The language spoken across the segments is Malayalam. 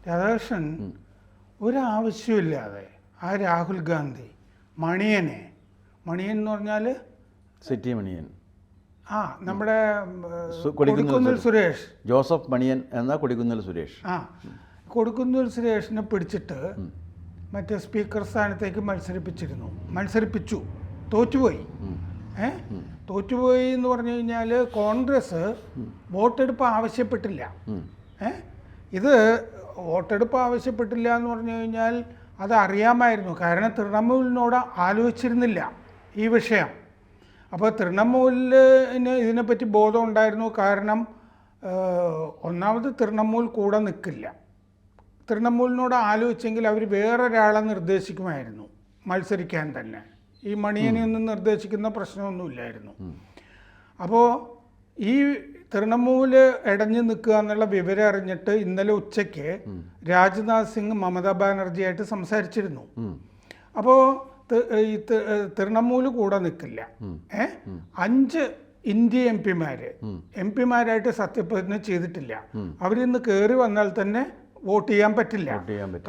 രാധാകൃഷ്ണൻ ഒരാവശ്യമില്ലാതെ ആ രാഹുൽ ഗാന്ധി മണിയൻ എന്ന് പറഞ്ഞാൽ സിറ്റി മണിയൻ, നമ്മുടെ കൊടിക്കുന്നിൽ സുരേഷ്, ജോസഫ് മണിയൻ എന്ന കൊടിക്കുന്നിൽ സുരേഷ്, കൊടിക്കുന്നിൽ സുരേഷിനെ പിടിച്ചിട്ട് മറ്റേ സ്പീക്കർ സ്ഥാനത്തേക്ക് മത്സരിപ്പിച്ചു, തോറ്റുപോയി. തോറ്റുപോയി എന്ന് പറഞ്ഞു കഴിഞ്ഞാൽ കോൺഗ്രസ് വോട്ടെടുപ്പ് ആവശ്യപ്പെട്ടില്ല. ഇത് വോട്ടെടുപ്പ് ആവശ്യപ്പെട്ടില്ല എന്ന് പറഞ്ഞു കഴിഞ്ഞാൽ അത് അറിയാമായിരുന്നു. കാരണം തൃണമൂലിനോട് ആലോചിച്ചിരുന്നില്ല ഈ വിഷയം. അപ്പോൾ തൃണമൂലിന് ഇതിനെപ്പറ്റി ബോധം ഉണ്ടായിരുന്നു. കാരണം ഒന്നാമത് തൃണമൂൽ കൂടെ നിൽക്കില്ല. തൃണമൂലിനോട് ആലോചിച്ചെങ്കിൽ അവർ വേറൊരാളെ നിർദ്ദേശിക്കുമായിരുന്നു മത്സരിക്കാൻ തന്നെ. ഈ മണിയനെയൊന്നും നിർദ്ദേശിക്കുന്ന പ്രശ്നമൊന്നുമില്ലായിരുന്നു. അപ്പോൾ ഈ തൃണമൂല് ഇടഞ്ഞു നിൽക്കുക എന്നുള്ള വിവരം അറിഞ്ഞിട്ട് ഇന്നലെ ഉച്ചയ്ക്ക് രാജ്നാഥ് സിംഗ് മമതാ ബാനർജിയായിട്ട് സംസാരിച്ചിരുന്നു. അപ്പോൾ ഈ തൃണമൂല് കൂടെ നിൽക്കില്ല. 5 ഇന്ത്യ എം പിമാരായിട്ട് സത്യപ്രതിജ്ഞ ചെയ്തിട്ടില്ല. അവരിന്ന് കയറി വന്നാൽ തന്നെ വോട്ട് ചെയ്യാൻ പറ്റില്ല.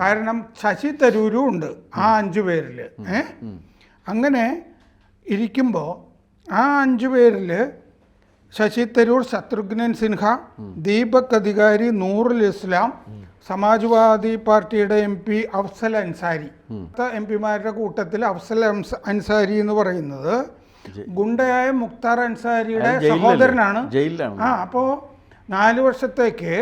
കാരണം ശശി തരൂരും ഉണ്ട് ആ 5 പേരിൽ. അങ്ങനെ ഇരിക്കുമ്പോൾ ആ 5 പേരിൽ ശശി തരൂർ, ശത്രുഘ്നൻ സിൻഹ, ദീപക് അധികാരി, നൂറുൽ ഇസ്ലാം, സമാജ്വാദി പാർട്ടിയുടെ MP അഫ്സൽ അൻസാരി. എം പിമാരുടെ കൂട്ടത്തിൽ അഫ്സൽ അൻസാരി എന്ന് പറയുന്നത് ഗുണ്ടയായ മുക്താർ അൻസാരിയുടെ സഹോദരനാണ്. അപ്പോൾ 4 വർഷത്തേക്ക്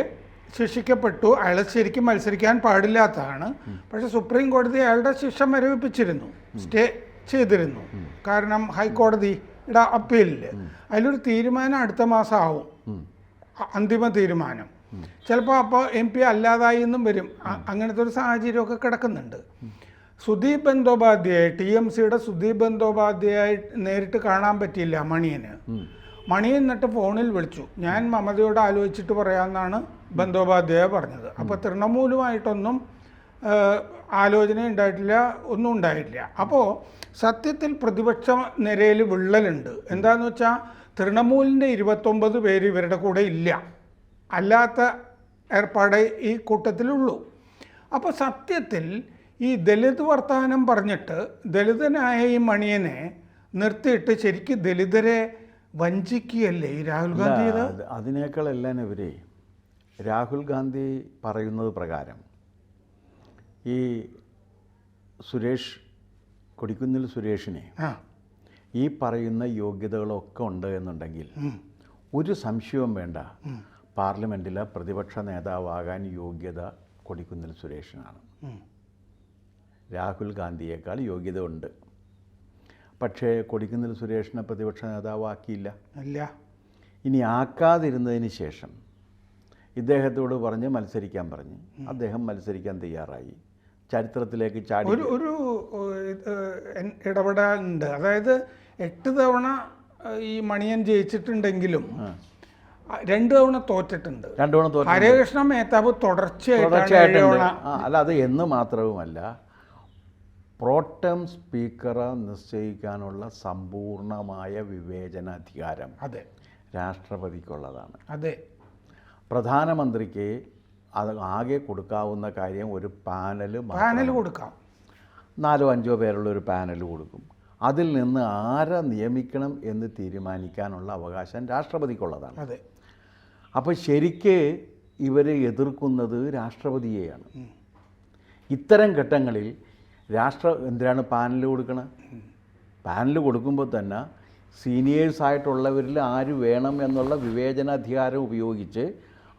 ശിക്ഷിക്കപ്പെട്ടു. അയാൾ ശരിക്കും മത്സരിക്കാൻ പാടില്ലാത്തതാണ്. പക്ഷെ സുപ്രീം കോടതി അയാളുടെ ശിക്ഷ മരവിപ്പിച്ചിരുന്നു, സ്റ്റേ ചെയ്തിരുന്നു. കാരണം ഹൈക്കോടതിയുടെ അപ്പീലിൽ അതിലൊരു തീരുമാനം അടുത്ത മാസം ആവും, അന്തിമ തീരുമാനം. ചിലപ്പോൾ അപ്പോൾ MP അല്ലാതായി എന്നും വരും. അങ്ങനത്തെ ഒരു സാഹചര്യമൊക്കെ കിടക്കുന്നുണ്ട്. സുദീപ് ബന്ദോപാധ്യായ, TMCയുടെ സുദീപ് ബന്ദോപാധ്യായ നേരിട്ട് കാണാൻ പറ്റിയില്ല മണിയന്. മണിയൻ എന്നിട്ട് ഫോണിൽ വിളിച്ചു. ഞാൻ മമതയോട് ആലോചിച്ചിട്ട് പറയാമെന്നാണ് ബന്ദോപാധ്യായ പറഞ്ഞത്. അപ്പോൾ തൃണമൂലുമായിട്ടൊന്നും ആലോചന ഉണ്ടായിട്ടില്ല, ഒന്നും ഉണ്ടായിട്ടില്ല. അപ്പോൾ സത്യത്തിൽ പ്രതിപക്ഷ നിരയിൽ വിള്ളലുണ്ട്. എന്താണെന്ന് വെച്ചാൽ തൃണമൂലിൻ്റെ 29 പേര് ഇവരുടെ കൂടെ ഇല്ല, അല്ലാത്ത ഏർപ്പാട് ഈ കൂട്ടത്തിലുള്ളൂ. അപ്പോൾ സത്യത്തിൽ ഈ ദലിത് വർത്തമാനം പറഞ്ഞിട്ട് ദലിതനായ ഈ മണിയനെ നിർത്തിയിട്ട് ശരിക്കും ദലിതരെ വഞ്ചിക്കുകയല്ലേ ഈ രാഹുൽ ഗാന്ധി? അതിനേക്കാളെല്ലാം ഇവരെ രാഹുൽ ഗാന്ധി പറയുന്നത് പ്രകാരം ഈ കൊടിക്കുന്നിൽ സുരേഷിനെ ഈ പറയുന്ന യോഗ്യതകളൊക്കെ ഉണ്ട് എന്നുണ്ടെങ്കിൽ ഒരു സംശയവും വേണ്ട, പാർലമെൻറ്റിലെ പ്രതിപക്ഷ നേതാവാകാൻ യോഗ്യത കൊടിക്കുന്നിൽ സുരേഷിനാണ്. രാഹുൽ ഗാന്ധിയേക്കാൾ യോഗ്യത ഉണ്ട്. പക്ഷേ കൊടിക്കുന്നിൽ സുരേഷിനെ പ്രതിപക്ഷ നേതാവാക്കിയില്ല. ഇനി ആക്കാതിരുന്നതിന് ശേഷം ഇദ്ദേഹത്തോട് പറഞ്ഞ് മത്സരിക്കാൻ പറഞ്ഞ് അദ്ദേഹം മത്സരിക്കാൻ തയ്യാറായി. ചരിത്രത്തിലേക്ക് ചാടി ഒരു ഇടപെടാനുണ്ട്. അതായത് 8 തവണ ഈ മണിയൻ ജയിച്ചിട്ടുണ്ടെങ്കിലും 2 തവണ തോറ്റിട്ടുണ്ട്. ഹരകൃഷ്ണ മേത്താവ് തുടർച്ചയായിട്ടുണ്ട്. അല്ല, അത് എന്ന് മാത്രവുമല്ല, പ്രോട്ടം സ്പീക്കറെ നിശ്ചയിക്കാനുള്ള സമ്പൂർണമായ വിവേചനാധികാരം രാഷ്ട്രപതിക്കുള്ളതാണ്. പ്രധാനമന്ത്രിക്ക് അത് ആകെ കൊടുക്കാവുന്ന കാര്യം ഒരു പാനൽ കൊടുക്കാം. 4-5 പേരുള്ള ഒരു പാനൽ കൊടുക്കും. അതിൽ നിന്ന് ആരെ നിയമിക്കണം എന്ന് തീരുമാനിക്കാനുള്ള അവകാശം രാഷ്ട്രപതിക്കുള്ളതാണ്. അപ്പോൾ ശരിക്ക് ഇവർ എതിർക്കുന്നത് രാഷ്ട്രപതിയെയാണ്. ഇത്തരം ഘട്ടങ്ങളിൽ എന്തിനാണ് പാനൽ കൊടുക്കണം? പാനൽ കൊടുക്കുമ്പോൾ തന്നെ സീനിയേഴ്സായിട്ടുള്ളവരിൽ ആര് വേണം എന്നുള്ള വിവേചനാധികാരം ഉപയോഗിച്ച്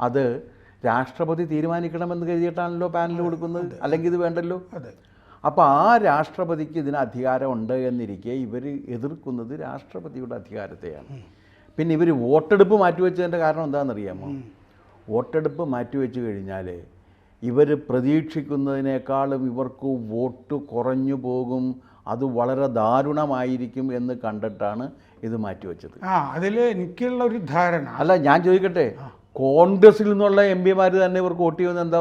അത് രാഷ്ട്രപതി തീരുമാനിക്കണമെന്ന് കരുതിയിട്ടാണല്ലോ പാനൽ കൊടുക്കുന്നത്. അല്ലെങ്കിൽ ഇത് വേണ്ടല്ലോ. അപ്പോൾ ആ രാഷ്ട്രപതിക്ക് ഇതിന് അധികാരമുണ്ട് എന്നിരിക്കെ ഇവർ എതിർക്കുന്നത് രാഷ്ട്രപതിയുടെ അധികാരത്തെയാണ്. പിന്നെ ഇവർ വോട്ടെടുപ്പ് മാറ്റിവെച്ചതിൻ്റെ കാരണം എന്താണെന്നറിയാമോ? വോട്ടെടുപ്പ് മാറ്റിവെച്ച് കഴിഞ്ഞാൽ ഇവർ പ്രതീക്ഷിക്കുന്നതിനേക്കാളും ഇവർക്ക് വോട്ട് കുറഞ്ഞു പോകും, അത് വളരെ ദാരുണമായിരിക്കും എന്ന് കണ്ടിട്ടാണ് ഇത് മാറ്റിവെച്ചത്. അതിൽ എനിക്കുള്ള ഒരു ധാരണ. അല്ല, ഞാൻ ചോദിക്കട്ടെ, കോൺഗ്രസിൽ നിന്നുള്ള MP-മാർ തന്നെ ഇവർക്ക് വോട്ട് ചെയ്യുമെന്ന് എന്താ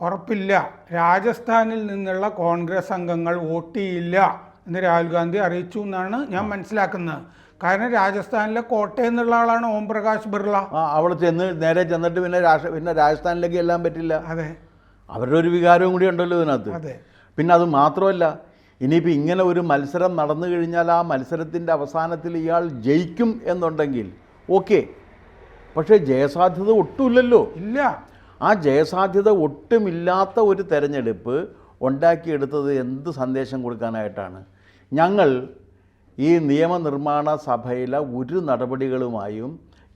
ഉറപ്പില്ല. രാജസ്ഥാനിൽ നിന്നുള്ള കോൺഗ്രസ് അംഗങ്ങൾ വോട്ട് ചെയ്യില്ല എന്ന് രാഹുൽ ഗാന്ധി അറിയിച്ചു എന്നാണ് ഞാൻ മനസ്സിലാക്കുന്നത്. കാരണം രാജസ്ഥാനിലെ കോട്ടയം എന്നുള്ള ആളാണ് ഓം പ്രകാശ് ബിർള. അവിടെ നേരെ ചെന്നിട്ട് പിന്നെ രാജസ്ഥാനിലേക്ക് എല്ലാം പറ്റില്ല. അവരുടെ ഒരു വികാരവും കൂടി ഉണ്ടല്ലോ ഇതിനകത്ത്. അതെ. പിന്നെ അത് മാത്രമല്ല, ഇനിയിപ്പോൾ ഇങ്ങനെ ഒരു മത്സരം നടന്നു കഴിഞ്ഞാൽ ആ മത്സരത്തിൻ്റെ അവസാനത്തിൽ ഇയാൾ ജയിക്കും എന്നുണ്ടെങ്കിൽ ഓക്കെ, പക്ഷേ ജയസാധ്യത ഒട്ടുമില്ലല്ലോ. ഇല്ല. ആ ജയസാധ്യത ഒട്ടുമില്ലാത്ത ഒരു തെരഞ്ഞെടുപ്പ് ഉണ്ടാക്കിയെടുത്തത് എന്ത് സന്ദേശം കൊടുക്കാനായിട്ടാണ്? ഞങ്ങൾ ഈ നിയമനിർമ്മാണ സഭയിലെ ഒരു നടപടികളുമായും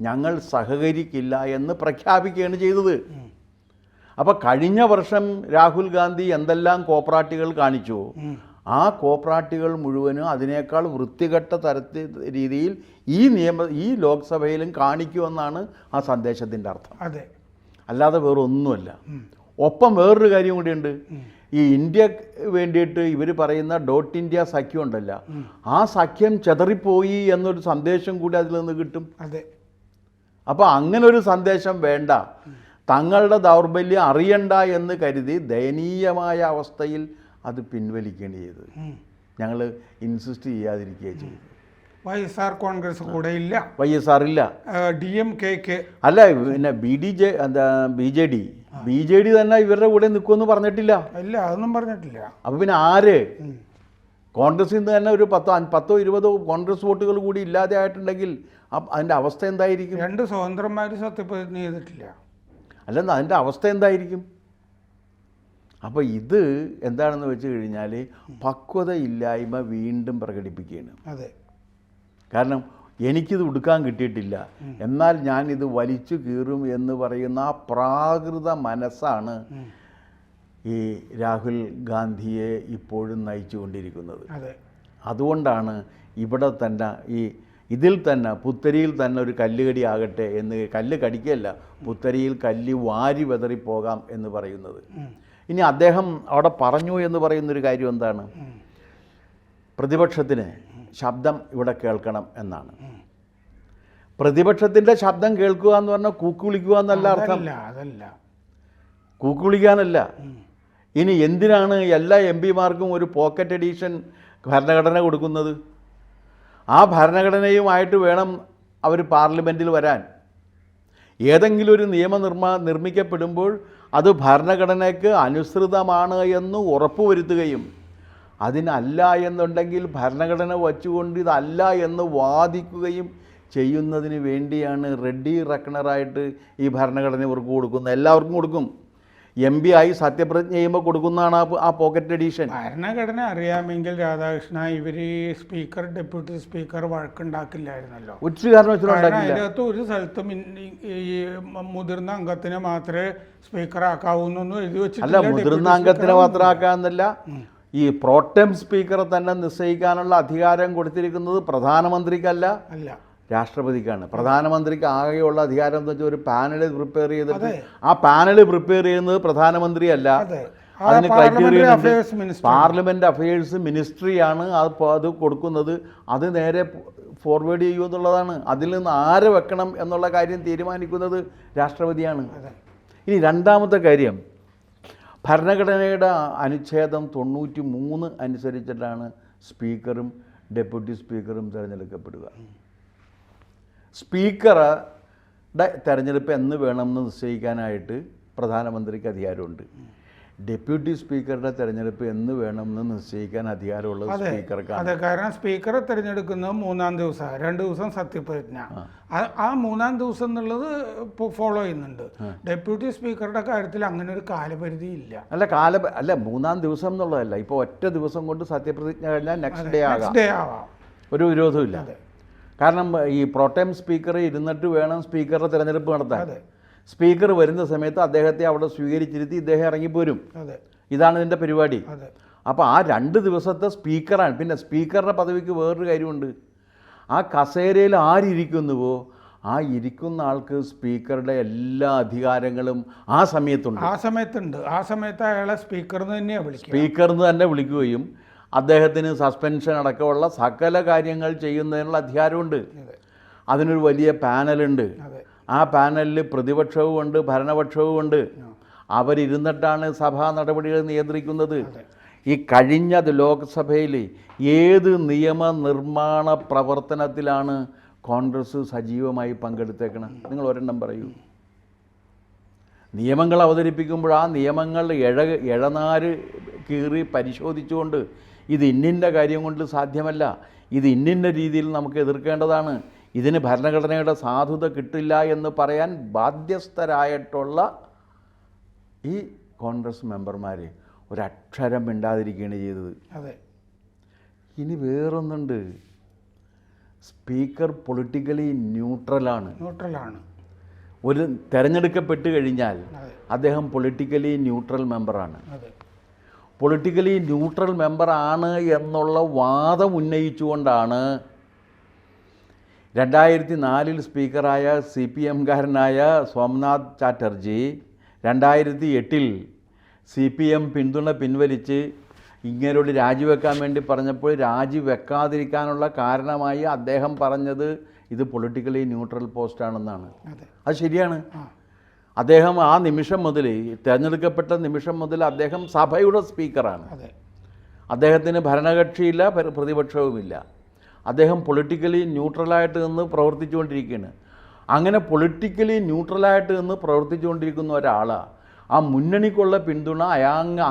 ഞങ്ങൾ സഹകരിക്കില്ല എന്ന് പ്രഖ്യാപിക്കുകയാണ് ചെയ്തത്. അപ്പോൾ കഴിഞ്ഞ വർഷം രാഹുൽ ഗാന്ധി എന്തെല്ലാം കോപ്രാട്ടികൾ കാണിച്ചു, ആ കോപ്രാട്ടികൾ മുഴുവനും അതിനേക്കാൾ വൃത്തികെട്ട രീതിയിൽ ഈ ലോക്സഭയിലും കാണിക്കുമെന്നാണ് ആ സന്ദേശത്തിൻ്റെ അർത്ഥം. അതെ, അല്ലാതെ വേറൊന്നുമല്ല. ഒപ്പം വേറൊരു കാര്യം കൂടിയുണ്ട്. ഈ ഇന്ത്യ വേണ്ടിയിട്ട് ഇവർ പറയുന്ന ഡോട്ട് ഇന്ത്യ സഖ്യം ഉണ്ടല്ല, ആ സഖ്യം ചെതറിപ്പോയി എന്നൊരു സന്ദേശം കൂടി അതിൽ നിന്ന് കിട്ടും. അതെ. അപ്പോൾ അങ്ങനെ ഒരു സന്ദേശം വേണ്ട, തങ്ങളുടെ ദൗർബല്യം അറിയണ്ട എന്ന് കരുതി ദയനീയമായ അവസ്ഥയിൽ അത് പിൻവലിക്കേണ്ടി ചെയ്തത്. ഞങ്ങൾ ഇൻസിസ്റ്റ് ചെയ്യാതിരിക്കുകയാണ് ചെയ്തത്. YSR കോൺഗ്രസ് കൂടെ ഇല്ല, YSR ഇല്ല, DMK അല്ല, പിന്നെ BJD തന്നെ ഇവരുടെ കൂടെ നിൽക്കുമെന്ന് പറഞ്ഞിട്ടില്ല. ഇല്ല, അതൊന്നും പറഞ്ഞിട്ടില്ല. അപ്പോൾ പിന്നെ ആര്? കോൺഗ്രസിൽ നിന്ന് തന്നെ ഒരു 10-20 കോൺഗ്രസ് വോട്ടുകൾ കൂടി ഇല്ലാതെ ആയിട്ടുണ്ടെങ്കിൽ അതിൻ്റെ അവസ്ഥ എന്തായിരിക്കും? 2 സ്വതന്ത്രന്മാർ സത്യപ്രതിജ്ഞ ചെയ്തിട്ടില്ല. അല്ലെന്ന് അതിൻ്റെ അവസ്ഥ എന്തായിരിക്കും? അപ്പോൾ ഇത് എന്താണെന്ന് വെച്ച് കഴിഞ്ഞാൽ പക്വതയില്ലായ്മ വീണ്ടും പ്രകടിപ്പിക്കുകയാണ്. അതെ. കാരണം എനിക്കിത് ഉടുക്കാൻ കിട്ടിയിട്ടില്ല, എന്നാൽ ഞാനിത് വലിച്ചു കീറും എന്ന് പറയുന്ന ആ പ്രാകൃത മനസ്സാണ് ഈ രാഹുൽ ഗാന്ധിയെ ഇപ്പോഴും നയിച്ചുകൊണ്ടിരിക്കുന്നത്. അതെ. അതുകൊണ്ടാണ് ഇവിടെ തന്നെ ഇതിൽ തന്നെ പുത്തരിയിൽ തന്നെ ഒരു കല്ലുകടി ആകട്ടെ എന്ന്, കല്ല് കടിക്കുകയല്ല, പുത്തരിയിൽ കല്ല് വാരി വെതറിപ്പോകാം എന്ന് പറയുന്നത്. ഇനി അദ്ദേഹം അവിടെ പറഞ്ഞു എന്ന് പറയുന്നൊരു കാര്യം എന്താണ്? പ്രതിപക്ഷത്തിന് ശബ്ദം ഇവിടെ കേൾക്കണം എന്നാണ്. പ്രതിപക്ഷത്തിൻ്റെ ശബ്ദം കേൾക്കുക എന്ന് പറഞ്ഞാൽ കൂക്ക് വിളിക്കുക എന്നല്ല അർത്ഥം. അതല്ല, കൂക്ക് വിളിക്കാനല്ല. ഇനി എന്തിനാണ് എല്ലാ MP-മാർക്കും ഒരു പോക്കറ്റ് എഡീഷൻ ഭരണഘടന കൊടുക്കുന്നത്? ആ ഭരണഘടനയുമായിട്ട് വേണം അവർ പാർലമെൻറ്റിൽ വരാൻ. ഏതെങ്കിലും ഒരു നിർമ്മിക്കപ്പെടുമ്പോൾ അത് ഭരണഘടനയ്ക്ക് അനുസൃതമാണ് എന്ന് ഉറപ്പുവരുത്തുകയും അതിനല്ല എന്നുണ്ടെങ്കിൽ ഭരണഘടന വച്ചുകൊണ്ട് ഇതല്ല എന്ന് വാദിക്കുകയും ചെയ്യുന്നതിന് വേണ്ടിയാണ് റെഡി റെക്കണറായിട്ട് ഈ ഭരണഘടന ഇവർക്ക് കൊടുക്കുന്നത്. എല്ലാവർക്കും കൊടുക്കും. MP ആയി സത്യപ്രതിജ്ഞ ചെയ്യുമ്പോൾ കൊടുക്കുന്നതാണ് ആ പോക്കറ്റ് എഡീഷൻ. ഭരണഘടന അറിയാമെങ്കിൽ രാധാകൃഷ്ണ ഇവർ സ്പീക്കർ ഡെപ്യൂട്ടി സ്പീക്കർ വഴക്കുണ്ടാക്കില്ലായിരുന്നല്ലോ. ഒരു കാരണവശാലും അതിനകത്ത് ഒരു സ്ഥലത്തും ഈ മുതിർന്ന അംഗത്തിനെ മാത്രമേ സ്പീക്കർ ആക്കാവൂന്നൊന്നും എഴുതി വെച്ചിട്ടില്ല. അല്ല, മുതിർന്ന അംഗത്തിനെ മാത്രമാക്കാന്നല്ല, ഈ പ്രോട്ടം സ്പീക്കറെ തന്നെ നിശ്ചയിക്കാനുള്ള അധികാരം കൊടുത്തിരിക്കുന്നത് പ്രധാനമന്ത്രിക്കല്ല, അല്ല, രാഷ്ട്രപതിക്കാണ്. പ്രധാനമന്ത്രിക്ക് ആകെയുള്ള അധികാരം എന്ന് വെച്ചാൽ ഒരു പാനൽ പ്രിപ്പയർ ചെയ്തിട്ട് ആ പാനൽ പ്രിപ്പയർ ചെയ്യുന്നത് പ്രധാനമന്ത്രിയല്ല. അതിന് ക്രൈറ്റീരിയ പാർലമെന്റ് അഫയേഴ്സ് മിനിസ്ട്രിയാണ് അത് കൊടുക്കുന്നത്. അത് നേരെ ഫോർവേഡ് ചെയ്യുമെന്നുള്ളതാണ്. അതിൽ നിന്ന് ആരെ വെക്കണം എന്നുള്ള കാര്യം തീരുമാനിക്കുന്നത് രാഷ്ട്രപതിയാണ്. ഇനി രണ്ടാമത്തെ കാര്യം, ഭരണഘടനയുടെ അനുച്ഛേദം 93 അനുസരിച്ചിട്ടാണ് സ്പീക്കറും ഡെപ്യൂട്ടി സ്പീക്കറും തിരഞ്ഞെടുക്കപ്പെടുക. സ്പീക്കറുടെ തെരഞ്ഞെടുപ്പ് എന്ന് വേണമെന്ന് നിശ്ചയിക്കാനായിട്ട് പ്രധാനമന്ത്രിക്ക് അധികാരമുണ്ട്. ഡെപ്യൂട്ടി സ്പീക്കറുടെ തെരഞ്ഞെടുപ്പ് എന്ന് വേണമെന്ന് നിശ്ചയിക്കാൻ അധികാരമുള്ളത് സ്പീക്കർക്കാണ്. അതെ, കാരണം സ്പീക്കറെ തിരഞ്ഞെടുക്കുന്നത് 3-ാം ദിവസം, 2 ദിവസം സത്യപ്രതിജ്ഞ. ആ 3-ാം ദിവസം എന്നുള്ളത് ഫോളോ ചെയ്യുന്നുണ്ട്. ഡെപ്യൂട്ടി സ്പീക്കറുടെ കാര്യത്തിൽ അങ്ങനെ ഒരു കാലപരിധി ഇല്ല. അല്ല 3-ാം ദിവസം എന്നുള്ളതല്ല, ഇപ്പോൾ ഒറ്റ ദിവസം കൊണ്ട് സത്യപ്രതിജ്ഞ കഴിഞ്ഞാൽ നെക്സ്റ്റ് ഡേ ആകാം. ഒരു വിരോധമില്ല. കാരണം ഈ പ്രോട്ടം സ്പീക്കർ ഇരുന്നിട്ട് വേണം സ്പീക്കറുടെ തിരഞ്ഞെടുപ്പ് നടത്താൻ. സ്പീക്കർ വരുന്ന സമയത്ത് അദ്ദേഹത്തെ അവിടെ സ്വീകരിച്ചിരുത്തി ഇദ്ദേഹം ഇറങ്ങിപ്പോരും. ഇതാണ് ഇതിൻ്റെ പരിപാടി. അപ്പോൾ ആ 2 ദിവസത്തെ സ്പീക്കറാണ്. പിന്നെ സ്പീക്കറുടെ പദവിക്ക് വേറൊരു കാര്യമുണ്ട്. ആ കസേരയിൽ ആരിയ്ക്കുന്നുവോ ആ ഇരിക്കുന്ന ആൾക്ക് സ്പീക്കറുടെ എല്ലാ അധികാരങ്ങളും ആ സമയത്തുണ്ട്. ആ സമയത്ത് അയാളെ സ്പീക്കറിന് തന്നെ വിളിക്കുകയും അദ്ദേഹത്തിന് സസ്പെൻഷൻ അടക്കമുള്ള സകല കാര്യങ്ങൾ ചെയ്യുന്നതിനുള്ള അധികാരമുണ്ട്. അതിനൊരു വലിയ പാനലുണ്ട്. ആ പാനലിൽ പ്രതിപക്ഷവും ഉണ്ട്, ഭരണപക്ഷവും ഉണ്ട്. അവരിരുന്നിട്ടാണ് സഭാ നടപടികൾ നിയന്ത്രിക്കുന്നത്. ഈ കഴിഞ്ഞ ലോക്സഭയിൽ ഏത് നിയമനിർമ്മാണ പ്രവർത്തനത്തിലാണ് കോൺഗ്രസ് സജീവമായി പങ്കെടുത്തേക്കണം? നിങ്ങൾ ഒരെണ്ണം പറയൂ. നിയമങ്ങൾ അവതരിപ്പിക്കുമ്പോൾ ആ നിയമങ്ങൾ ഇഴനാര് കീറി പരിശോധിച്ചുകൊണ്ട് ഇത് ഇന്നിൻ്റെ കാര്യം കൊണ്ട് സാധ്യമല്ല, ഇത് ഇന്നിന്ന രീതിയിൽ നമുക്ക് എതിർക്കേണ്ടതാണ്, ഇതിന് ഭരണഘടനയുടെ സാധുത കിട്ടില്ല എന്ന് പറയാൻ ബാധ്യസ്ഥരായിട്ടുള്ള ഈ കോൺഗ്രസ് മെമ്പർമാർ ഒരക്ഷരം മിണ്ടാതിരിക്കുകയാണ് ചെയ്തത്. അതെ. ഇനി വേറൊന്നുണ്ട്, സ്പീക്കർ പൊളിറ്റിക്കലി ന്യൂട്രലാണ്. ഒരു തിരഞ്ഞെടുക്കപ്പെട്ട് കഴിഞ്ഞാൽ അദ്ദേഹം പൊളിറ്റിക്കലി ന്യൂട്രൽ മെമ്പറാണ്. പൊളിറ്റിക്കലി ന്യൂട്രൽ മെമ്പറാണ് എന്നുള്ള വാദം ഉന്നയിച്ചുകൊണ്ടാണ് 2004 സ്പീക്കറായ CPM-കാരനായ സോംനാഥ് ചാറ്റർജി 2008 CPM പിന്തുണ പിൻവലിച്ച് ഇങ്ങനോട് രാജിവെക്കാൻ വേണ്ടി പറഞ്ഞപ്പോൾ രാജിവെക്കാതിരിക്കാനുള്ള കാരണമായി അദ്ദേഹം പറഞ്ഞത് ഇത് പൊളിറ്റിക്കലി ന്യൂട്രൽ പോസ്റ്റാണെന്നാണ്. അത് ശരിയാണ്. അദ്ദേഹം ആ നിമിഷം മുതൽ, തിരഞ്ഞെടുക്കപ്പെട്ട നിമിഷം മുതൽ അദ്ദേഹം സഭയുടെ സ്പീക്കറാണ്. അദ്ദേഹത്തിന് ഭരണകക്ഷിയില്ല, പ്രതിപക്ഷവുമില്ല. അദ്ദേഹം പൊളിറ്റിക്കലി ന്യൂട്രലായിട്ട് നിന്ന് പ്രവർത്തിച്ചുകൊണ്ടിരിക്കുകയാണ്. അങ്ങനെ പൊളിറ്റിക്കലി ന്യൂട്രലായിട്ട് നിന്ന് പ്രവർത്തിച്ചുകൊണ്ടിരിക്കുന്ന ഒരാളാണ് ആ മുന്നണിക്കുള്ള പിന്തുണ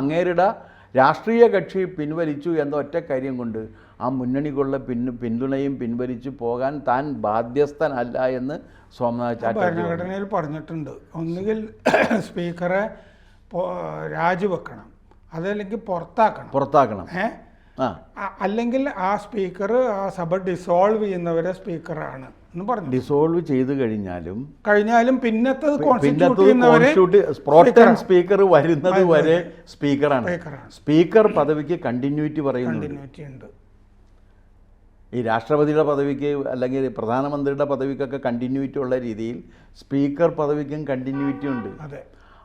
അങ്ങേരുടെ രാഷ്ട്രീയ കക്ഷി പിൻവലിച്ചു എന്ന ഒറ്റ കാര്യം കൊണ്ട് ആ മുന്നണിക്കുള്ള പിന്തുണയും പിൻവലിച്ചു പോകാൻ താൻ ബാധ്യസ്ഥനല്ല എന്ന് സോമനാഥ് ചാറ്റർജി ഭരണഘടനയിൽ പറഞ്ഞിട്ടുണ്ട്. ഒന്നുകിൽ സ്പീക്കറെ രാജിവെക്കണം, അതല്ലെങ്കിൽ പുറത്താക്കണം. അല്ലെങ്കിൽ ആ സ്പീക്കർ ആ സഭ ഡിസോൾവ് ചെയ്യുന്നവരെ സ്പീക്കറാണ് എന്ന് പറഞ്ഞു. ഡിസോൾവ് ചെയ്ത് കഴിഞ്ഞാലും പിന്നത്തത് സ്പീക്കർ വരുന്നത് വരെ സ്പീക്കറാണ്. സ്പീക്കർ പദവിക്ക് കണ്ടിന്യൂറ്റി പറയുന്നുണ്ട്. ഈ രാഷ്ട്രപതിയുടെ പദവിക്ക് അല്ലെങ്കിൽ പ്രധാനമന്ത്രിയുടെ പദവിക്കൊക്കെ കണ്ടിന്യൂറ്റി ഉള്ള രീതിയിൽ സ്പീക്കർ പദവിക്കും കണ്ടിന്യൂറ്റി ഉണ്ട്.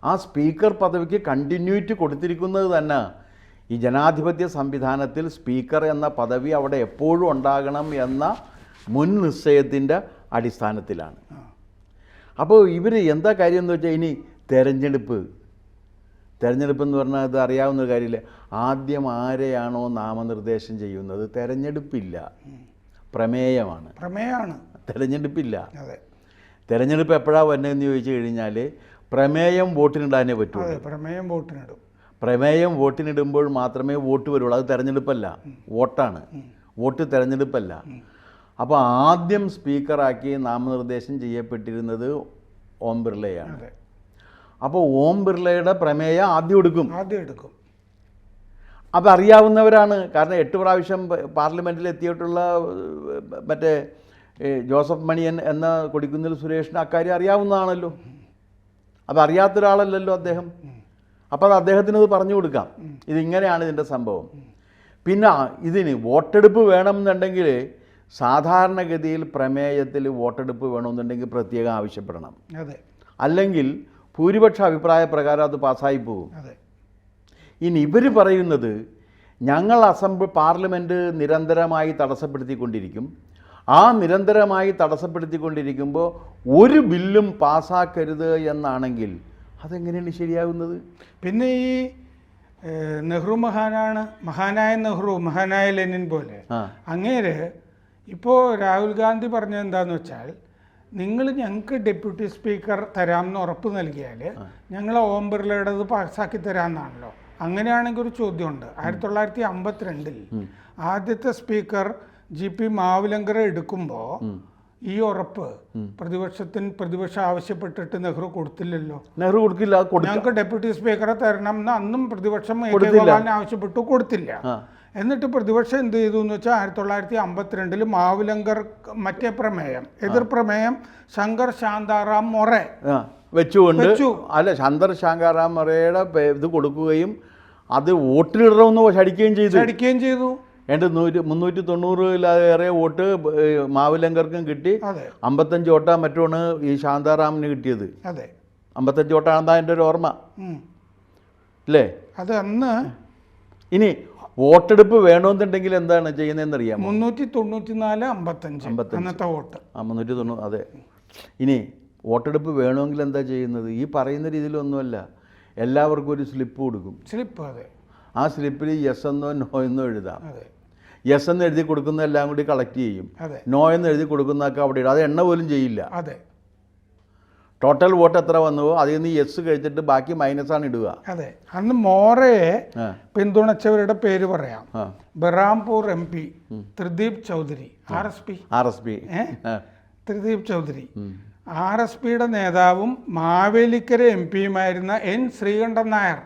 ആ സ്പീക്കർ പദവിക്ക് കണ്ടിന്യൂറ്റി കൊടുത്തിരിക്കുന്നത് തന്നെ ഈ ജനാധിപത്യ സംവിധാനത്തിൽ സ്പീക്കർ എന്ന പദവി അവിടെ എപ്പോഴും ഉണ്ടാകണം എന്ന മുൻ നിശ്ചയത്തിൻ്റെ അടിസ്ഥാനത്തിലാണ്. അപ്പോൾ ഇവർ എന്താ കാര്യം എന്ന് വെച്ചാൽ, ഇനി തെരഞ്ഞെടുപ്പ് എന്ന് പറഞ്ഞാൽ അത് അറിയാവുന്ന കാര്യമില്ല. ആദ്യം ആരെയാണോ നാമനിർദ്ദേശം ചെയ്യുന്നത്, തെരഞ്ഞെടുപ്പില്ല, പ്രമേയമാണ്. തെരഞ്ഞെടുപ്പില്ല. തെരഞ്ഞെടുപ്പ് എപ്പോഴാണ് വരുന്നതെന്ന് ചോദിച്ചു കഴിഞ്ഞാൽ പ്രമേയം വോട്ടിനിടാനേ പറ്റുള്ളൂ. പ്രമേയം വോട്ടിനിടുമ്പോൾ മാത്രമേ വോട്ട് വരുള്ളൂ. അത് തെരഞ്ഞെടുപ്പല്ല, വോട്ടാണ്. വോട്ട് തെരഞ്ഞെടുപ്പല്ല. അപ്പോൾ ആദ്യം സ്പീക്കറാക്കി നാമനിർദ്ദേശം ചെയ്യപ്പെട്ടിരുന്നത് ഓം ബിർളയാണ്. അപ്പോൾ ഓം ബിർളയുടെ പ്രമേയം ആദ്യം എടുക്കും. അത് അറിയാവുന്നവരാണ്. കാരണം 8 പ്രാവശ്യം പാർലമെൻറ്റിൽ എത്തിയിട്ടുള്ള മറ്റേ ജോസഫ് മണിയൻ എന്ന കൊടിക്കുന്നിൽ സുരേഷിന് അക്കാര്യം അറിയാവുന്നതാണല്ലോ. അത് അറിയാത്തൊരാളല്ലല്ലോ അദ്ദേഹം. അപ്പോൾ അത് അദ്ദേഹത്തിനത് പറഞ്ഞു കൊടുക്കാം, ഇതിങ്ങനെയാണ് ഇതിൻ്റെ സംഭവം. പിന്നെ ഇതിന് വോട്ടെടുപ്പ് വേണമെന്നുണ്ടെങ്കിൽ സാധാരണഗതിയിൽ പ്രമേയത്തിൽ വോട്ടെടുപ്പ് വേണമെന്നുണ്ടെങ്കിൽ പ്രത്യേകം ആവശ്യപ്പെടണം. അല്ലെങ്കിൽ ഭൂരിപക്ഷ അഭിപ്രായ പ്രകാരം അത് പാസ്സായി പോകും. ഇനി ഇവർ പറയുന്നത് ഞങ്ങൾ പാർലമെൻറ്റ് നിരന്തരമായി തടസ്സപ്പെടുത്തിക്കൊണ്ടിരിക്കും. ആ നിരന്തരമായി തടസ്സപ്പെടുത്തിക്കൊണ്ടിരിക്കുമ്പോൾ ഒരു ബില്ലും പാസ്സാക്കരുത് എന്നാണെങ്കിൽ അതെങ്ങനെയാണ് ശരിയാകുന്നത്? പിന്നെ ഈ നെഹ്റു മഹാനായ നെഹ്റു, മഹാനായ ലെനിൻ പോലെ അങ്ങേര് ഇപ്പോൾ രാഹുൽ ഗാന്ധി പറഞ്ഞത് എന്താണെന്ന് വെച്ചാൽ, നിങ്ങൾ ഞങ്ങൾക്ക് ഡെപ്യൂട്ടി സ്പീക്കർ തരാമെന്ന് ഉറപ്പ് നൽകിയാൽ ഞങ്ങൾ ഓം ബിർളയുടേത് പാസ്സാക്കി തരാമെന്നാണല്ലോ. അങ്ങനെയാണെങ്കിൽ ഒരു ചോദ്യമുണ്ട്. 1952 ആദ്യത്തെ സ്പീക്കർ GP മാവുലങ്കറെ എടുക്കുമ്പോൾ ഈ ഉറപ്പ് പ്രതിപക്ഷം ആവശ്യപ്പെട്ടിട്ട് നെഹ്റു കൊടുത്തില്ലല്ലോ. ഞങ്ങൾക്ക് ഡെപ്യൂട്ടി സ്പീക്കറെ തരണം എന്ന് അന്നും പ്രതിപക്ഷം ആവശ്യപ്പെട്ടു, കൊടുത്തില്ല. എന്നിട്ട് പ്രതിപക്ഷം എന്ത് ചെയ്തു എന്ന് വെച്ചാൽ 1952 മാവുലങ്കർ മറ്റേ പ്രമേയം, എതിർ പ്രമേയം ശങ്കർ ശാന്താറാം മൊറെ വെച്ചുകൊണ്ട് ശങ്കർ ശാന്താറാം മൊറയുടെ ഇത് കൊടുക്കുകയും അത് വോട്ടിലിടണമെന്ന് ശടിക്കുകയും ചെയ്തു. 390-ലേറെ വോട്ട് മാവുലങ്കർക്കും കിട്ടി. 55 വോട്ടാ മറ്റാണ് ഈ ശാന്താറാമിന് കിട്ടിയത്. 55 വോട്ടാണെന്നാ എൻ്റെ ഒരു ഓർമ്മ അല്ലേ? അത് അന്ന്. ഇനി വോട്ടെടുപ്പ് വേണമെന്നുണ്ടെങ്കിൽ എന്താണ് ചെയ്യുന്നതെന്ന് അറിയാം. 394-55 അന്നത്തെ വോട്ട്. 390. അതെ. ഇനി വോട്ടെടുപ്പ് വേണമെങ്കിൽ എന്താ ചെയ്യുന്നത്? ഈ പറയുന്ന രീതിയിലൊന്നുമല്ല. എല്ലാവർക്കും ഒരു സ്ലിപ്പ് കൊടുക്കും. ആ സ്ലിപ്പിൽ യെസ് എന്നോ നോ എന്നോ എഴുതാം. യെസ് എന്ന് എഴുതി കൊടുക്കുന്ന എല്ലാം കൂടി കളക്ട് ചെയ്യും. നോ എന്ന് എഴുതി കൊടുക്കുന്നതൊക്കെ അവിടെ ഇടും. അത് എണ്ണ പോലും ചെയ്യില്ല. ടോട്ടൽ വോട്ട് എത്ര വന്നുവോ അതിൽ നിന്ന് യെസ് കഴിച്ചിട്ട് ബാക്കി മൈനസാണ് ഇടുക. അതെ, അന്ന് മോറയെ പിന്തുണച്ചവരുടെ പേര് പറയാം. Berhampore MP Tridip Chaudhary, RSP Tridip Chaudhary. RSPയുടെ നേതാവും മാവേലിക്കര MP-യുമായിരുന്ന N ശ്രീകണ്ഠൻ നായർ.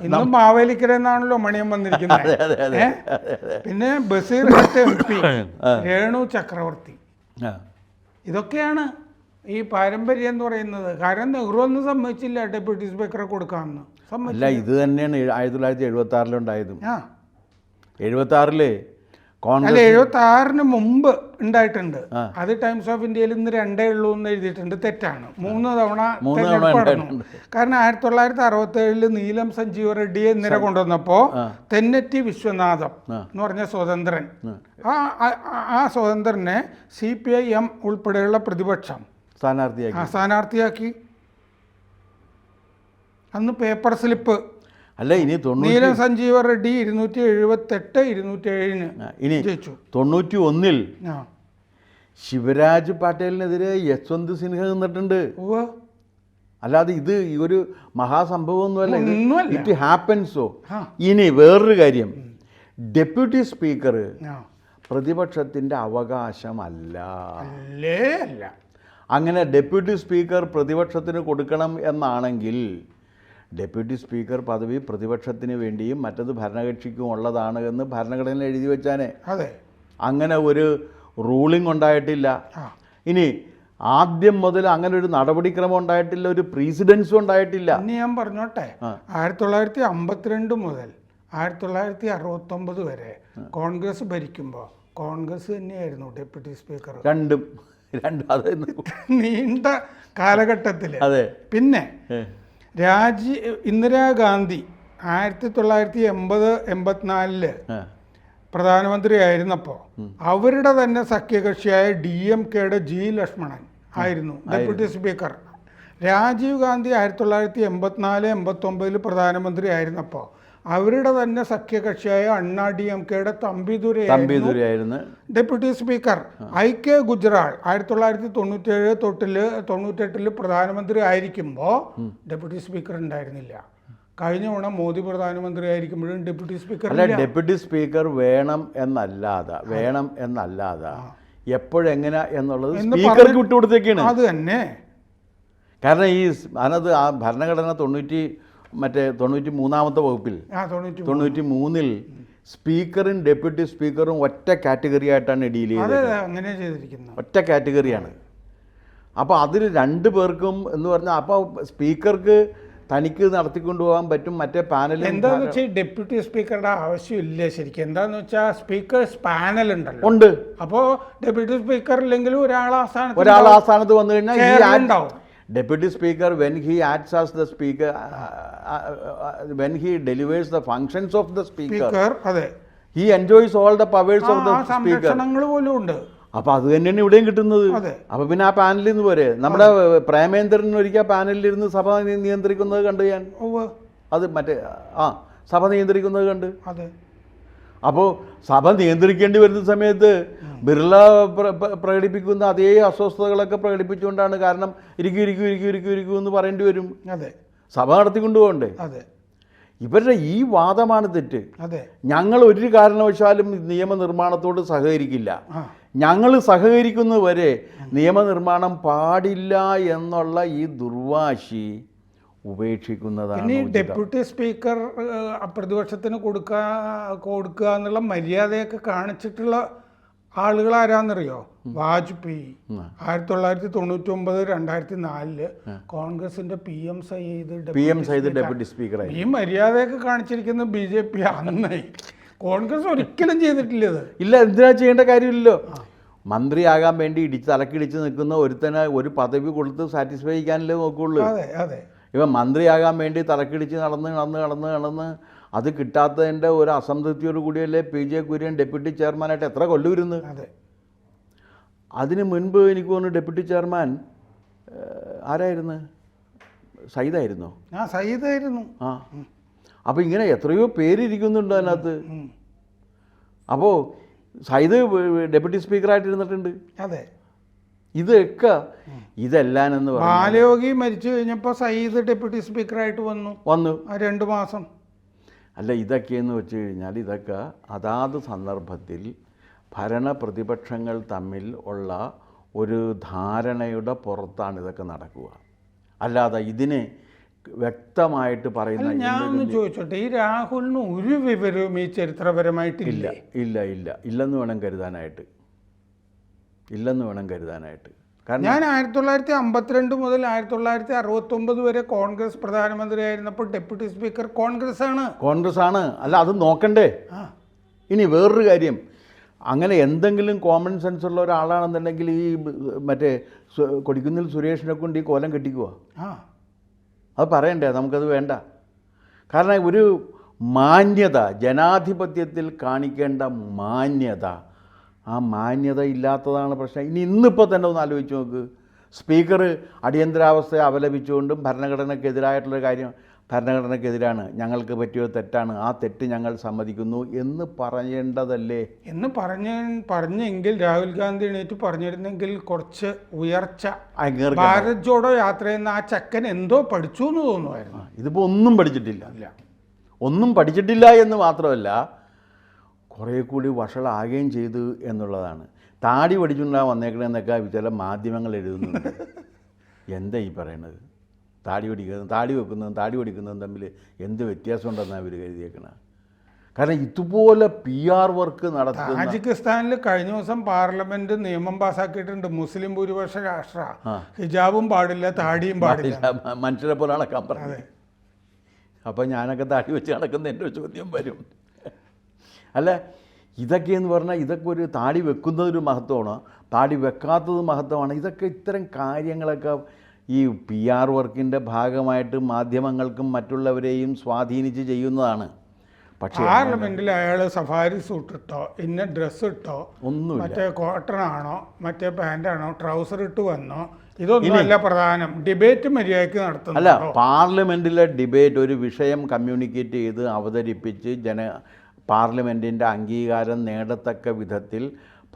ഇന്നും മാവേലിക്കര എന്നാണല്ലോ മണിയം വന്നിരിക്കുന്നത്. പിന്നെ ബഷീർ ഭട്ട് MP, രേണു ചക്രവർത്തി. ഇതൊക്കെയാണ് ഈ പാരമ്പര്യം എന്ന് പറയുന്നത്. കാരണം നെഹ്റു ഒന്നും സമ്മതിച്ചില്ല ഡെപ്യൂട്ടി സ്പീക്കറെ കൊടുക്കാമെന്ന്. അല്ല, ഇത് തന്നെയാണ് 1976 ഉണ്ടായതും. 76 അല്ല, 76 മുമ്പ് ഉണ്ടായിട്ടുണ്ട്. അത് ടൈംസ് ഓഫ് ഇന്ത്യയിൽ ഇന്ന് 2 ഉള്ളൂ എന്ന് എഴുതിയിട്ടുണ്ട്. തെറ്റാണ്. 3 തവണ തെരഞ്ഞെടുപ്പ്. കാരണം 1967 നീലം സഞ്ജീവ റെഡ്ഡിയെ നിര കൊണ്ടുവന്നപ്പോൾ തെന്നറ്റി വിശ്വനാഥം എന്ന് പറഞ്ഞ സ്വതന്ത്രൻ, ആ സ്വതന്ത്രനെ CPIM ഉൾപ്പെടെയുള്ള പ്രതിപക്ഷം സ്ഥാനാർത്ഥിയാക്കി. അന്ന് പേപ്പർ സ്ലിപ്പ്. അല്ല, ഇനി നീലം സഞ്ജീവ റെഡ്ഡി 278 207 ഇനി ജയിച്ചു. 91 ശിവരാജ് പാട്ടേലിനെതിരെ യശ്വന്ത് സിൻഹ നിന്നിട്ടുണ്ട്. അല്ലാതെ ഇത് ഈ ഒരു മഹാസംഭവമൊന്നുമല്ല. ഇറ്റ് ഹാപ്പൻസോ. ഇനി വേറൊരു കാര്യം, ഡെപ്യൂട്ടി സ്പീക്കർ പ്രതിപക്ഷത്തിൻ്റെ അവകാശമല്ല. അങ്ങനെ ഡെപ്യൂട്ടി സ്പീക്കർ പ്രതിപക്ഷത്തിന് കൊടുക്കണം എന്നാണെങ്കിൽ ഡെപ്യൂട്ടി സ്പീക്കർ പദവി പ്രതിപക്ഷത്തിന് വേണ്ടിയും മറ്റത് ഭരണകക്ഷിക്കും ഉള്ളതാണ് എന്ന് ഭരണഘടനയിൽ എഴുതി വെച്ചാനേ. അങ്ങനെ ഒരു റൂളിംഗ് ഉണ്ടായിട്ടില്ല. ഇനി ആദ്യം മുതൽ അങ്ങനെ ഒരു നടപടിക്രമം ഉണ്ടായിട്ടില്ല, ഒരു പ്രീസിഡൻസും ഉണ്ടായിട്ടില്ല. ഞാൻ പറഞ്ഞോട്ടെ, 1952 മുതൽ 1969 വരെ കോൺഗ്രസ് ഭരിക്കുമ്പോൾ കോൺഗ്രസ് തന്നെയായിരുന്നു ഡെപ്യൂട്ടി സ്പീക്കർ. രണ്ടും നീണ്ട കാലഘട്ടത്തിൽ. അതെ. പിന്നെ ഇന്ദിരാഗാന്ധി 1980-84 പ്രധാനമന്ത്രിയായിരുന്നപ്പോൾ അവരുടെ തന്നെ സഖ്യകക്ഷിയായ DMKയുടെ G ലക്ഷ്മണൻ ആയിരുന്നു ഡെപ്യൂട്ടി സ്പീക്കർ. രാജീവ് ഗാന്ധി 1984-89 പ്രധാനമന്ത്രി ആയിരുന്നപ്പോൾ അവരുടെ തന്നെ സഖ്യകക്ഷിയായ അണ്ണാ DMKയുടെ തമ്പിദുരൈയായിരുന്നു ഡെപ്യൂട്ടി സ്പീക്കർ. IK ഗുജ്റാൾ 1997-98 പ്രധാനമന്ത്രി ആയിരിക്കുമ്പോൾ ഡെപ്യൂട്ടി സ്പീക്കർ ഉണ്ടായിരുന്നില്ല. കഴിഞ്ഞ തവണ മോദി പ്രധാനമന്ത്രി ആയിരിക്കുമ്പോഴും ഡെപ്യൂട്ടി സ്പീക്കർ ഡെപ്യൂട്ടി സ്പീക്കർ വേണം എന്നല്ലാതെ എപ്പോഴെങ്ങനെ എന്നുള്ളത് സ്പീക്കർക്ക് വിട്ടുകൊടുത്തേക്കാണ്. അത് തന്നെ. കാരണം അതിനകത്ത് ആ ഭരണഘടന 93-ാമത്തെ വകുപ്പിൽ 93 സ്പീക്കറും ഡെപ്യൂട്ടി സ്പീക്കറും ഒറ്റ കാറ്റഗറി ആയിട്ടാണ് ഡീൽ ചെയ്തത്. ഒറ്റ കാറ്റഗറിയാണ്. അപ്പോൾ അതിൽ 2 പേർക്കും എന്ന് പറഞ്ഞാൽ അപ്പോൾ സ്പീക്കർക്ക് തനിക്ക് നടത്തിക്കൊണ്ടുപോകാൻ പറ്റും. മറ്റേ പാനൽ എന്താന്ന് വെച്ചാൽ ഡെപ്യൂട്ടി സ്പീക്കറുടെ ആവശ്യമില്ല ശരിക്കും. എന്താന്ന് വെച്ചാൽ സ്പീക്കേഴ്സ് പാനൽ ഉണ്ടല്ലോ, ഉണ്ട്. അപ്പോൾ ഡെപ്യൂട്ടി സ്പീക്കർ ഇല്ലെങ്കിലും ഒരാൾ ആ സ്ഥാനത്ത് വന്നു കഴിഞ്ഞാൽ Deputy Speaker, when he acts as the Speaker, when he delivers the functions of the Speaker, he enjoys all the powers of the Speaker. അപ്പോൾ അത് തന്നെയാണ് ഇവിടെയും കിട്ടുന്നത്. അപ്പോൾ പിന്നെ ആ പാനലിൽ നിന്ന് പോരെ. നമ്മുടെ പ്രേമേന്ദ്രൻ ഒരിക്കൽ പാനലിലിരുന്ന് സഭ നിയന്ത്രിക്കുന്നത് കണ്ടു ഞാൻ. അത് സഭ നിയന്ത്രിക്കുന്നത് കണ്ട്. അപ്പോൾ സഭ നിയന്ത്രിക്കേണ്ടി വരുന്ന സമയത്ത് ബിർള പ്രകടിപ്പിക്കുന്ന അതേ അസ്വസ്ഥതകളൊക്കെ പ്രകടിപ്പിച്ചുകൊണ്ടാണ്. കാരണം ഇരിക്കൂ എന്ന് പറയേണ്ടി വരും. സഭ നടത്തിക്കൊണ്ടു പോകണ്ടേ. ഇവരുടെ ഈ വാദമാണ് തെറ്റ്. ഞങ്ങൾ ഒരു കാരണവശാലും നിയമനിർമ്മാണത്തോട് സഹകരിക്കില്ല, ഞങ്ങൾ സഹകരിക്കുന്നത് വരെ നിയമനിർമ്മാണം പാടില്ല എന്നുള്ള ഈ ദുർവാശി ഉപേക്ഷിക്കുന്നതാണ്. ഡെപ്യൂട്ടി സ്പീക്കർ പ്രതിപക്ഷത്തിന് കൊടുക്കുക എന്നുള്ള മര്യാദയൊക്കെ കാണിച്ചിട്ടുള്ള ആളുകൾ ആരാന്നറിയോ? വാജ്പേയി 1999-2004 കോൺഗ്രസിന്റെ PM സയ്യിദ് ഡെപ്യൂട്ടി സ്പീക്കർ. ഈ മര്യാദയൊക്കെ കാണിച്ചിരിക്കുന്ന BJP അന്നായി. കോൺഗ്രസ് ഒരിക്കലും ചെയ്തിട്ടില്ല. ഇല്ല, എന്തിനാ ചെയ്യേണ്ട കാര്യമില്ലല്ലോ. മന്ത്രിയാകാൻ വേണ്ടി തലക്കിടിച്ച് നിൽക്കുന്ന ഒരുത്തന് ഒരു പദവി കൊടുത്ത് സാറ്റിസ്ഫൈ ചെയ്യാനല്ലേ നോക്കുള്ളൂ. ഇവൻ മന്ത്രിയാകാൻ വേണ്ടി തലക്കിടിച്ച് നടന്ന് അത് കിട്ടാത്തതിൻ്റെ ഒരു അസംതൃപ്തിയോട് കൂടിയല്ലേ PJ കുര്യൻ ഡെപ്യൂട്ടി ചെയർമാനായിട്ട് എത്ര കൊല്ലുവരുന്നു. അതിന് മുൻപ് എനിക്ക് തോന്നുന്നു ഡെപ്യൂട്ടി ചെയർമാൻ ആരായിരുന്നു? സയ്യിദായിരുന്നോ? സയ്യിദായിരുന്നു. അപ്പോൾ ഇങ്ങനെ എത്രയോ പേരിരിക്കുന്നുണ്ട് അതിനകത്ത്. അപ്പോൾ സയ്യിദ് ഡെപ്യൂട്ടി സ്പീക്കറായിട്ട് ഇരുന്നിട്ടുണ്ട്. ഇതെല്ലാം എന്ന് പറഞ്ഞു ബാലയോഗി മരിച്ചു കഴിഞ്ഞപ്പോൾ സയ്യിദ് ഡെപ്യൂട്ടി സ്പീക്കറായിട്ട് വന്നു ആ 2 മാസം. അല്ല, ഇതൊക്കെയെന്ന് വെച്ച് കഴിഞ്ഞാൽ ഇതൊക്കെ അതാത് സന്ദർഭത്തിൽ ഭരണ പ്രതിപക്ഷങ്ങൾ തമ്മിൽ ഉള്ള ഒരു ധാരണയുടെ പുറത്താണ് ഇതൊക്കെ നടക്കുക. അല്ലാതെ ഇതിനെ വ്യക്തമായിട്ട് പറയുന്ന ഞാൻ ഒന്ന് ചോദിച്ചോട്ടെ, ഈ രാഹുലിന് ഒരു വിവരവും ഈ ചരിത്രപരമായിട്ടില്ല? ഇല്ലെന്ന് വേണം കരുതാനായിട്ട്. കാരണം ഞാൻ 1952 മുതൽ 1969 വരെ കോൺഗ്രസ് പ്രധാനമന്ത്രിയായിരുന്നപ്പോൾ ഡെപ്യൂട്ടി സ്പീക്കർ കോൺഗ്രസ് ആണ്. അല്ല, അത് നോക്കണ്ടേ? ഇനി വേറൊരു കാര്യം, അങ്ങനെ എന്തെങ്കിലും കോമൺ സെൻസ് ഉള്ള ഒരാളാണെന്നുണ്ടെങ്കിൽ ഈ മറ്റേ കൊടിക്കുന്നിൽ സുരേഷിനെ കൊണ്ട് ഈ കോലം കെട്ടിക്കുക. അത് പറയണ്ടേ? നമുക്കത് വേണ്ട. കാരണം ഒരു മാന്യത, ജനാധിപത്യത്തിൽ കാണിക്കേണ്ട മാന്യത, ആ മാന്യത ഇല്ലാത്തതാണ് പ്രശ്നം. ഇന്നിപ്പോൾ തന്നെ ഒന്ന് ആലോചിച്ച് നോക്ക്. സ്പീക്കർ അടിയന്തരാവസ്ഥയെ അപലപിച്ചുകൊണ്ടും ഭരണഘടനയ്ക്കെതിരായിട്ടുള്ള കാര്യം, ഭരണഘടനയ്ക്കെതിരാണ്, ഞങ്ങൾക്ക് പറ്റിയ തെറ്റാണ്, ആ തെറ്റ് ഞങ്ങൾ സമ്മതിക്കുന്നു എന്ന് പറയേണ്ടതല്ലേ? എന്ന് പറഞ്ഞെങ്കിൽ രാഹുൽ ഗാന്ധി എണീറ്റ് പറഞ്ഞിരുന്നെങ്കിൽ കുറച്ച് ഉയർച്ച. ഭാരത് ജോഡോ യാത്ര ചെയ്യുന്ന ആ ചക്കൻ എന്തോ പഠിച്ചു എന്ന് തോന്നുമായിരുന്നു. ഇതിപ്പോൾ ഒന്നും പഠിച്ചിട്ടില്ല എന്ന് മാത്രമല്ല, കുറേ കൂടി വഷളാകുകയും ചെയ്തു എന്നുള്ളതാണ്. താടി പഠിച്ചുകൊണ്ടാണ് വന്നേക്കണമെന്നൊക്കെ ചില മാധ്യമങ്ങൾ എഴുതുന്നുണ്ട്. എന്താ ഈ പറയണത്? താടി പഠിക്കുന്നതും തമ്മിൽ എന്ത് വ്യത്യാസമുണ്ടെന്നാണ് അവർ കരുതിയേക്കണത്. കാരണം ഇതുപോലെ PR വർക്ക് നടത്തുന്ന താജിക്കിസ്ഥാനിൽ കഴിഞ്ഞ ദിവസം പാർലമെന്റ് നിയമം പാസ്സാക്കിയിട്ടുണ്ട്. മുസ്ലിം ഭൂരിപക്ഷ രാഷ്ട്ര, ഹിജാബും പാടില്ല, താടിയും പാടില്ല, മനുഷ്യരെ പോലെ നടക്കാൻ പറഞ്ഞു. അപ്പം ഞാനൊക്കെ താടി വെച്ച് നടക്കുന്ന എൻ്റെ ചോദ്യം വരും. അല്ല, ഇതൊക്കെയെന്ന് പറഞ്ഞാൽ ഇതൊക്കെ ഒരു താടി വെക്കുന്നതൊരു മഹത്വമാണ്, താടി വെക്കാത്തത് മഹത്വമാണ്. ഇതൊക്കെ ഇത്തരം കാര്യങ്ങളൊക്കെ ഈ PR വർക്കിൻ്റെ ഭാഗമായിട്ട് മാധ്യമങ്ങൾക്കും മറ്റുള്ളവരെയും സ്വാധീനിച്ച് ചെയ്യുന്നതാണ്. പക്ഷേ പാർലമെന്റിൽ അയാൾ സഫാരി സൂട്ട് ഇട്ടോ, ഇന്ന ഡ്രസ്സ് ഇട്ടോ, ഒന്നും മറ്റേ കോട്ടൺ ആണോ മറ്റേ പാൻ്റാണോ ട്രൗസർ ഇട്ട് വന്നോ, ഇതൊന്നുമല്ല പ്രധാനം. ഡിബേറ്റ് മര്യാദയ്ക്ക് നടത്തുന്നു. അല്ല, പാർലമെൻറ്റിലെ ഡിബേറ്റ് ഒരു വിഷയം കമ്മ്യൂണിക്കേറ്റ് ചെയ്ത് അവതരിപ്പിച്ച് പാർലമെൻറ്റിൻ്റെ അംഗീകാരം നേടത്തക്ക വിധത്തിൽ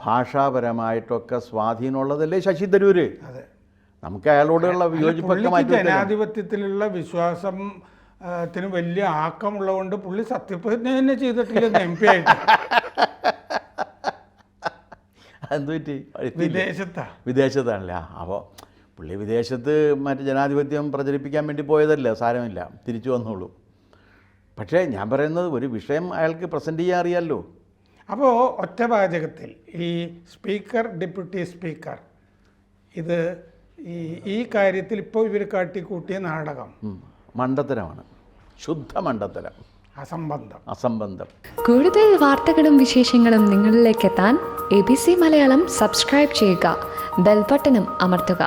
ഭാഷാപരമായിട്ടൊക്കെ സ്വാധീനമുള്ളതല്ലേ ശശി തരൂര്? നമുക്ക് അയാളോടുള്ള വിയോജിപ്പൊക്കെ മാറ്റി. ജനാധിപത്യത്തിലുള്ള വിശ്വാസത്തിന് വലിയ ആക്കമുള്ളതുകൊണ്ട് പുള്ളി സത്യപ്രതിജ്ഞ തന്നെ ചെയ്തിട്ടില്ല MP ആയിട്ട്. എന്തുപറ്റി? വിദേശത്താണല്ലേ? അപ്പോൾ പുള്ളി വിദേശത്ത് മറ്റു ജനാധിപത്യം പ്രചരിപ്പിക്കാൻ വേണ്ടി പോയതല്ല, സാരമില്ല, തിരിച്ചു വന്നോളൂ. പക്ഷേ ഞാൻ പറയുന്നത് ഒരു വിഷയം അയാൾക്ക് പ്രസൻറ്റ് ചെയ്യാൻ അറിയാമല്ലോ. അപ്പോൾ ഒറ്റ വാചകത്തിൽ ഈ സ്പീക്കർ ഡെപ്യൂട്ടി സ്പീക്കർ ഇത് ഈ കാര്യത്തിൽ ഇപ്പോൾ ഇവർ കാട്ടിക്കൂട്ടിയ നാടകം മണ്ടത്തരമാണ്, ശുദ്ധ മണ്ടത്തരം, അസംബന്ധം. കൂടുതൽ വാർത്തകളും വിശേഷങ്ങളും നിങ്ങളിലേക്ക് എത്താൻ ABC മലയാളം സബ്സ്ക്രൈബ് ചെയ്യുക, ബെൽബട്ടനും അമർത്തുക.